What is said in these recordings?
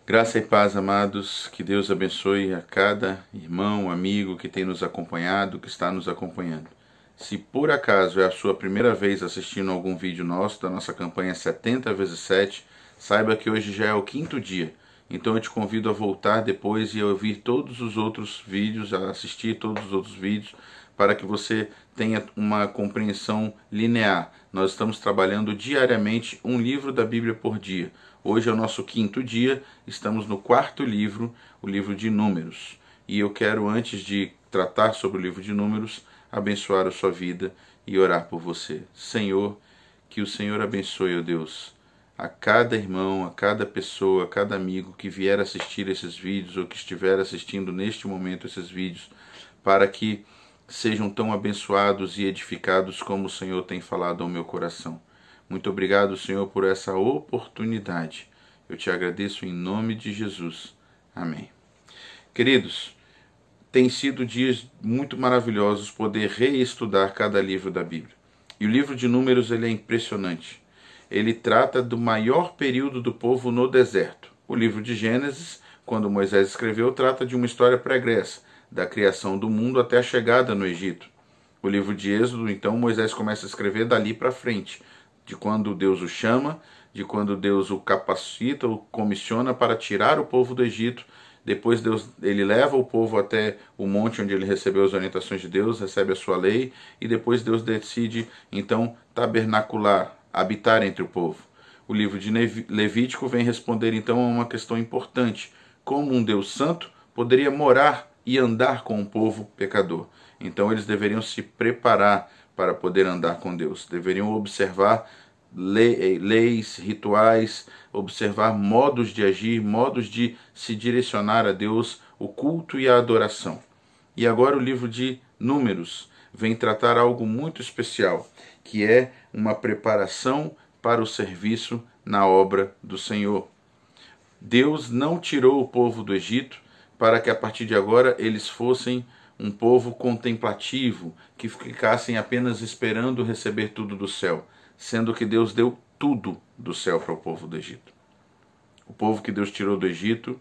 Graça e paz, amados, que Deus abençoe a cada irmão, amigo que tem nos acompanhado, que está nos acompanhando. Se por acaso é a sua primeira vez assistindo algum vídeo nosso, da nossa campanha 70 vezes 7, saiba que hoje já é o 5º dia. Então eu te convido a voltar depois e a ouvir todos os outros vídeos, a assistir todos os outros vídeos, para que você tenha uma compreensão linear. Nós estamos trabalhando diariamente um livro da Bíblia por dia. Hoje é o nosso 5º dia, estamos no 4º livro, o livro de Números. E eu quero, antes de tratar sobre o livro de Números, abençoar a sua vida e orar por você. Senhor, que o Senhor abençoe, ó Deus, a cada irmão, a cada pessoa, a cada amigo que vier assistir esses vídeos ou que estiver assistindo neste momento esses vídeos, para que sejam tão abençoados e edificados como o Senhor tem falado ao meu coração. Muito obrigado, Senhor, por essa oportunidade. Eu te agradeço em nome de Jesus. Amém. Queridos, tem sido dias muito maravilhosos poder reestudar cada livro da Bíblia. E o livro de Números ele é impressionante. Ele trata do maior período do povo no deserto. O livro de Gênesis, quando Moisés escreveu, trata de uma história pregressa, da criação do mundo até a chegada no Egito. O livro de Êxodo, então, Moisés começa a escrever dali para frente, de quando Deus o chama, de quando Deus o capacita, o comissiona para tirar o povo do Egito. Depois ele leva o povo até o monte onde ele recebeu as orientações de Deus, recebe a sua lei, e depois Deus decide, então, tabernacular, habitar entre o povo. O livro de Levítico vem responder, então, a uma questão importante: como um Deus santo poderia morar e andar com o povo pecador. Então eles deveriam se preparar para poder andar com Deus. Deveriam observar leis, rituais, observar modos de agir, modos de se direcionar a Deus, o culto e a adoração. E agora o livro de Números vem tratar algo muito especial, que é uma preparação para o serviço na obra do Senhor. Deus não tirou o povo do Egito para que a partir de agora eles fossem um povo contemplativo, que ficassem apenas esperando receber tudo do céu, sendo que Deus deu tudo do céu para o povo do Egito. O povo que Deus tirou do Egito,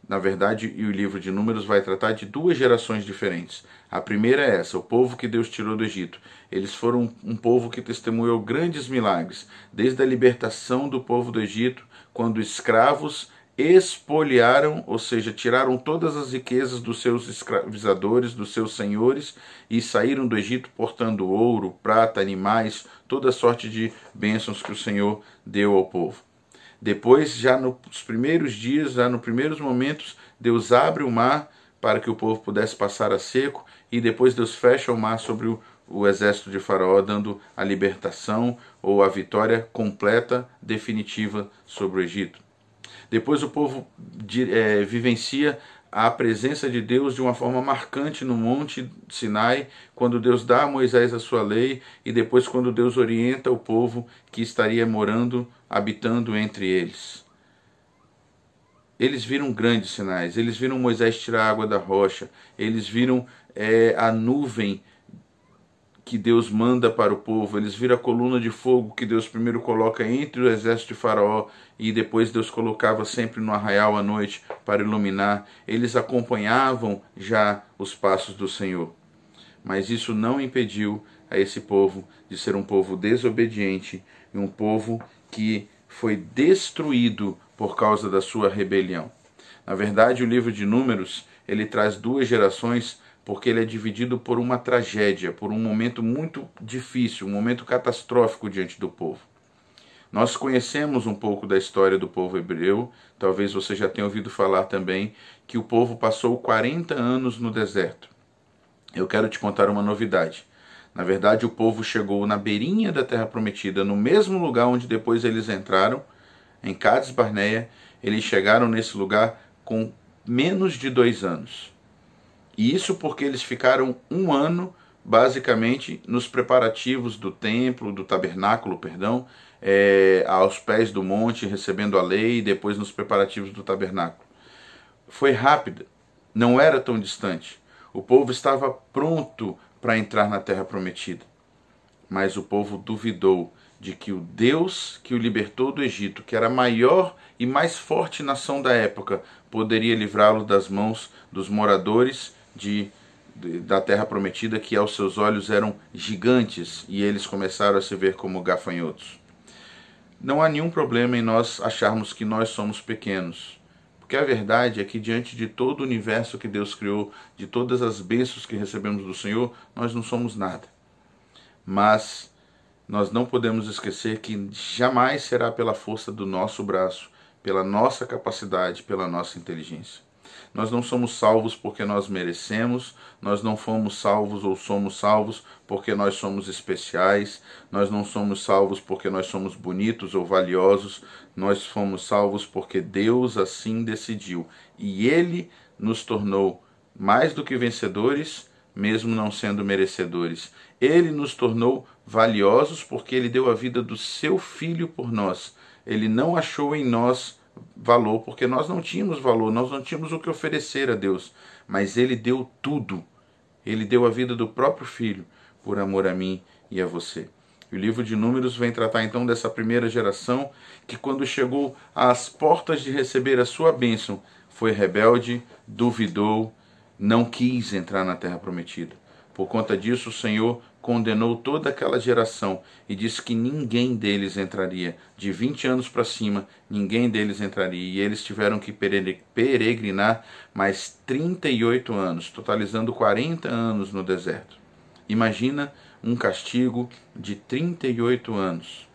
na verdade, e o livro de Números vai tratar de 2 gerações diferentes. A primeira é essa, o povo que Deus tirou do Egito. Eles foram um povo que testemunhou grandes milagres, desde a libertação do povo do Egito, quando escravos expoliaram, ou seja, tiraram todas as riquezas dos seus escravizadores, dos seus senhores, e saíram do Egito portando ouro, prata, animais, toda sorte de bênçãos que o Senhor deu ao povo. Depois, já nos primeiros dias, já nos primeiros momentos, Deus abre o mar para que o povo pudesse passar a seco, e depois Deus fecha o mar sobre o exército de Faraó, dando a libertação ou a vitória completa, definitiva sobre o Egito. Depois o povo vivencia a presença de Deus de uma forma marcante no Monte Sinai, quando Deus dá a Moisés a sua lei, e depois quando Deus orienta o povo que estaria morando, habitando entre eles. Eles viram grandes sinais, eles viram Moisés tirar a água da rocha, eles viram a nuvem que Deus manda para o povo, eles viram a coluna de fogo que Deus primeiro coloca entre o exército de Faraó e depois Deus colocava sempre no arraial à noite para iluminar. Eles acompanhavam já os passos do Senhor. Mas isso não impediu a esse povo de ser um povo desobediente e um povo que foi destruído por causa da sua rebelião. Na verdade, o livro de Números, ele traz 2 gerações, porque ele é dividido por uma tragédia, por um momento muito difícil, um momento catastrófico diante do povo. Nós conhecemos um pouco da história do povo hebreu, talvez você já tenha ouvido falar também, que o povo passou 40 anos no deserto. Eu quero te contar uma novidade. Na verdade, o povo chegou na beirinha da Terra Prometida, no mesmo lugar onde depois eles entraram, em Cades Barneia. Eles chegaram nesse lugar com menos de 2 anos. E isso porque eles ficaram 1 ano, basicamente, nos preparativos do templo, do tabernáculo, aos pés do monte, recebendo a lei, e depois nos preparativos do tabernáculo. Foi rápido, não era tão distante. O povo estava pronto para entrar na Terra Prometida. Mas o povo duvidou de que o Deus que o libertou do Egito, que era a maior e mais forte nação da época, poderia livrá-lo das mãos dos moradores da terra prometida, que aos seus olhos eram gigantes, e eles começaram a se ver como gafanhotos. Não há nenhum problema em nós acharmos que nós somos pequenos, porque a verdade é que diante de todo o universo que Deus criou, de todas as bênçãos que recebemos do Senhor, nós não somos nada. Mas nós não podemos esquecer que jamais será pela força do nosso braço, pela nossa capacidade, pela nossa inteligência. Nós não somos salvos porque nós merecemos, nós não fomos salvos ou somos salvos porque nós somos especiais, nós não somos salvos porque nós somos bonitos ou valiosos, nós fomos salvos porque Deus assim decidiu. E Ele nos tornou mais do que vencedores, mesmo não sendo merecedores. Ele nos tornou valiosos porque Ele deu a vida do seu Filho por nós. Ele não achou em nós valor, porque nós não tínhamos valor, nós não tínhamos o que oferecer a Deus, mas Ele deu tudo. Ele deu a vida do próprio Filho por amor a mim e a você. E o livro de Números vem tratar então dessa primeira geração que, quando chegou às portas de receber a sua bênção, foi rebelde, duvidou, não quis entrar na terra prometida. Por conta disso, o Senhor condenou toda aquela geração e disse que ninguém deles entraria. De 20 anos para cima, ninguém deles entraria. E eles tiveram que peregrinar mais 38 anos, totalizando 40 anos no deserto. Imagina um castigo de 38 anos.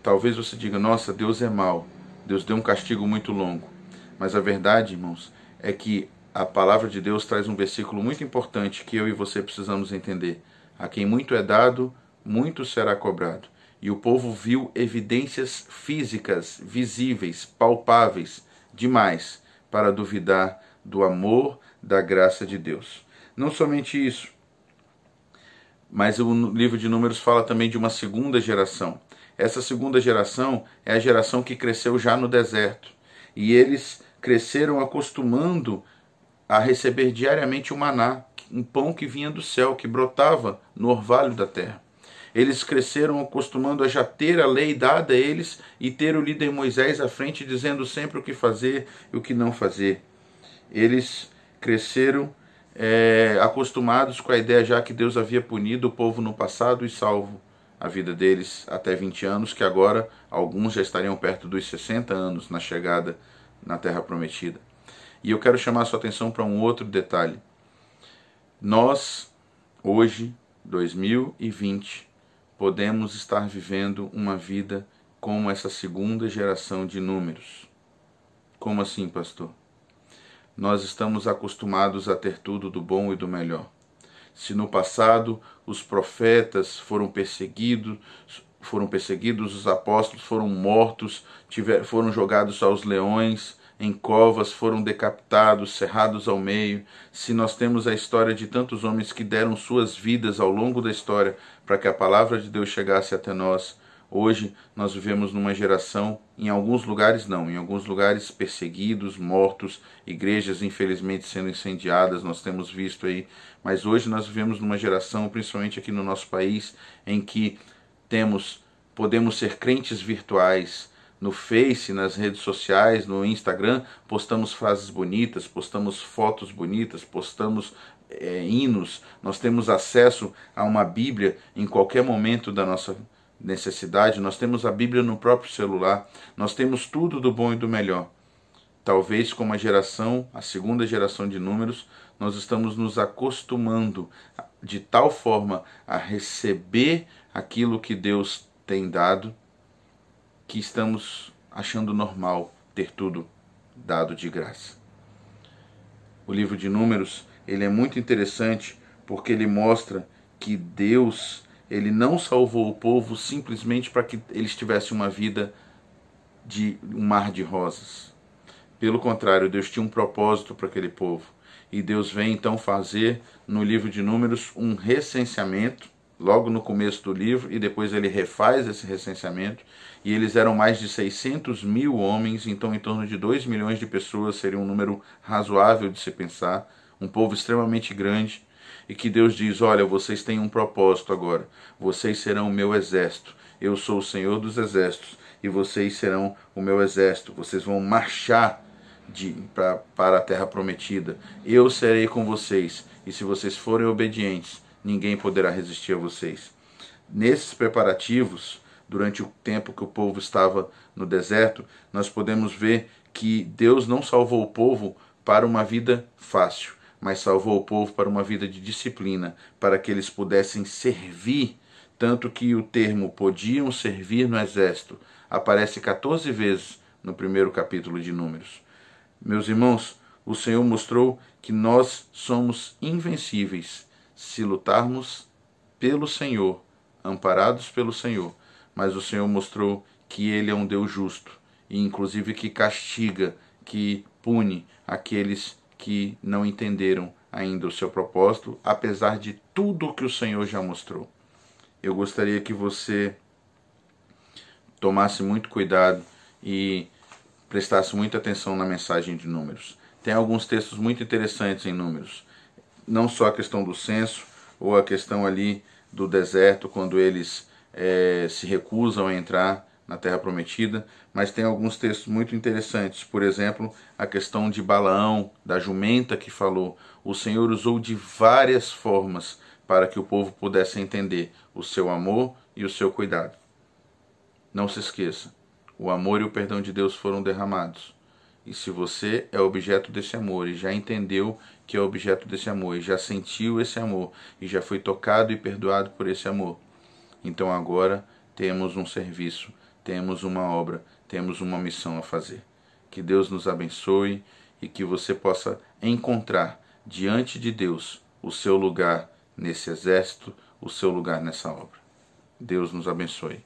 Talvez você diga, nossa, Deus é mau. Deus deu um castigo muito longo. Mas a verdade, irmãos, é que a palavra de Deus traz um versículo muito importante que eu e você precisamos entender. A quem muito é dado, muito será cobrado. E o povo viu evidências físicas, visíveis, palpáveis, demais, para duvidar do amor, da graça de Deus. Não somente isso, mas o livro de Números fala também de uma segunda geração. Essa segunda geração é a geração que cresceu já no deserto. E eles cresceram acostumando a receber diariamente o maná, um pão que vinha do céu, que brotava no orvalho da terra. Eles cresceram acostumando a já ter a lei dada a eles e ter o líder Moisés à frente dizendo sempre o que fazer e o que não fazer. Eles cresceram acostumados com a ideia já que Deus havia punido o povo no passado e salvo a vida deles até 20 anos, que agora alguns já estariam perto dos 60 anos na chegada na Terra Prometida. E eu quero chamar a sua atenção para um outro detalhe. Nós, hoje, 2020, podemos estar vivendo uma vida como essa segunda geração de Números. Como assim, pastor? Nós estamos acostumados a ter tudo do bom e do melhor. Se no passado os profetas foram perseguidos, os apóstolos foram mortos, foram jogados aos leões, em covas, foram decapitados, cerrados ao meio. Se nós temos a história de tantos homens que deram suas vidas ao longo da história para que a palavra de Deus chegasse até nós, hoje nós vivemos numa geração, em alguns lugares não, em alguns lugares perseguidos, mortos, igrejas infelizmente sendo incendiadas, nós temos visto aí, mas hoje nós vivemos numa geração, principalmente aqui no nosso país, em que podemos ser crentes virtuais. No Face, nas redes sociais, no Instagram, postamos frases bonitas, postamos fotos bonitas, postamos hinos. Nós temos acesso a uma Bíblia em qualquer momento da nossa necessidade. Nós temos a Bíblia no próprio celular. Nós temos tudo do bom e do melhor. Talvez como a segunda geração de Números, nós estamos nos acostumando de tal forma a receber aquilo que Deus tem dado, que estamos achando normal ter tudo dado de graça. O livro de Números, ele é muito interessante porque ele mostra que Deus, ele não salvou o povo simplesmente para que eles tivessem uma vida de um mar de rosas. Pelo contrário, Deus tinha um propósito para aquele povo. E Deus vem então fazer no livro de Números um recenseamento, logo no começo do livro, e depois ele refaz esse recenseamento, e eles eram mais de 600 mil homens, então em torno de 2 milhões de pessoas seria um número razoável de se pensar, um povo extremamente grande, e que Deus diz: olha, vocês têm um propósito agora, vocês serão o meu exército, eu sou o Senhor dos exércitos e vocês serão o meu exército, vocês vão marchar para a terra prometida, eu serei com vocês, e se vocês forem obedientes, ninguém poderá resistir a vocês. Nesses preparativos, durante o tempo que o povo estava no deserto, nós podemos ver que Deus não salvou o povo para uma vida fácil, mas salvou o povo para uma vida de disciplina, para que eles pudessem servir, tanto que o termo podiam servir no exército aparece 14 vezes no primeiro capítulo de Números. Meus irmãos, o Senhor mostrou que nós somos invencíveis se lutarmos pelo Senhor, amparados pelo Senhor, mas o Senhor mostrou que Ele é um Deus justo, e inclusive que castiga, que pune aqueles que não entenderam ainda o seu propósito, apesar de tudo que o Senhor já mostrou. Eu gostaria que você tomasse muito cuidado e prestasse muita atenção na mensagem de Números. Tem alguns textos muito interessantes em Números. Não só a questão do censo, ou a questão ali do deserto, quando eles se recusam a entrar na Terra Prometida, mas tem alguns textos muito interessantes. Por exemplo, a questão de Balaão, da jumenta que falou. O Senhor usou de várias formas para que o povo pudesse entender o seu amor e o seu cuidado. Não se esqueça, o amor e o perdão de Deus foram derramados. E se você é objeto desse amor e já entendeu que é objeto desse amor, e já sentiu esse amor, e já foi tocado e perdoado por esse amor, então agora temos um serviço, temos uma obra, temos uma missão a fazer. Que Deus nos abençoe e que você possa encontrar diante de Deus o seu lugar nesse exército, o seu lugar nessa obra. Deus nos abençoe.